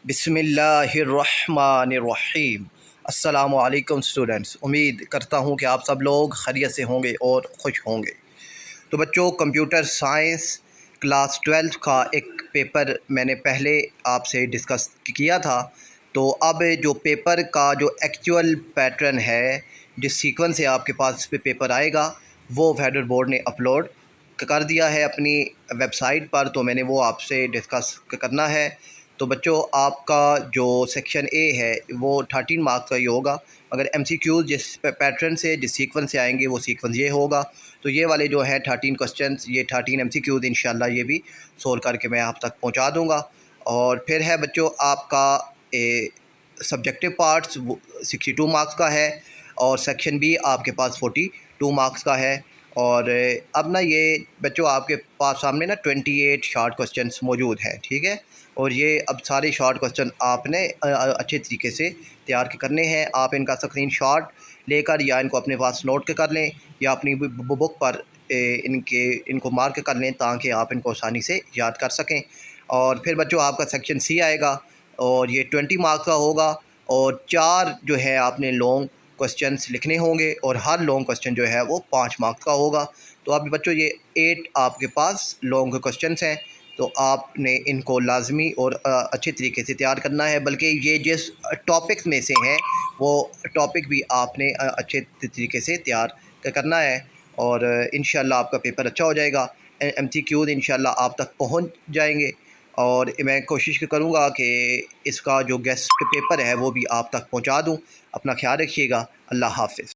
बिस्मिल्लाहिर्रहमानिर्रहीम। अस्सलामु अलैकुम स्टूडेंट्स, उम्मीद करता हूँ कि आप सब लोग खैरियत से होंगे और ख़ुश होंगे। तो बच्चों, कंप्यूटर साइंस क्लास 12 का एक पेपर मैंने पहले आपसे डिस्कस किया था। तो अब जो पेपर का जो एक्चुअल पैटर्न है, जिस सीक्वेंस से आपके पास इस पे पेपर आएगा, वो फेडरल बोर्ड ने अपलोड कर दिया है अपनी वेबसाइट पर। तो मैंने वो आपसे डिस्कस करना है। तो बच्चों, आपका जो सेक्शन ए है वो 13 मार्क्स का ही होगा, मगर एमसीक्यूज़ जिस पैटर्न से, जिस सीक्वेंस से आएंगे वो सीक्वेंस ये होगा। तो ये वाले जो है 13 क्वेश्चंस, ये 13 एमसीक्यूज़ इंशाल्लाह ये भी सोल्व करके मैं आप तक पहुंचा दूंगा। और फिर है बच्चों आपका सब्जेक्टिव पार्ट्स, 62 मार्क्स का है, और सेक्शन बी आपके पास 42 मार्क्स का है। और अब ना ये बच्चों आपके पास सामने ना 28 शॉर्ट क्वेश्चंस मौजूद हैं, ठीक है। और ये अब सारे शॉर्ट क्वेश्चन आपने अच्छे तरीके से तैयार करने हैं। आप इनका स्क्रीनशॉट लेकर या इनको अपने पास नोट कर लें, या अपनी बुक पर इनको मार्क कर लें, ताकि आप इनको आसानी से याद कर सकें। और फिर बच्चों आपका सेक्शन सी आएगा, और ये 20 मार्क्स का होगा, और 4 जो है आपने लॉन्ग क्वेश्चंस लिखने होंगे, और हर लॉन्ग क्वेश्चन जो है वो 5 मार्क्स का होगा। तो अब बच्चों ये 8 आपके पास लॉन्ग क्वेश्चंस हैं। तो आपने इनको लाजमी और अच्छे तरीके से तैयार करना है, बल्कि ये जिस टॉपिक्स में से हैं वो टॉपिक भी आपने अच्छे तरीके से तैयार करना है। और इंशाल्लाह आपका पेपर अच्छा हो जाएगा। एमसीक्यूज़ इंशाल्लाह आप तक पहुंच जाएंगे। और मैं कोशिश करूंगा कि इसका जो गेस्ट पेपर है वो भी आप तक पहुंचा दूं। अपना ख्याल रखिएगा। अल्लाह हाफ़िज़।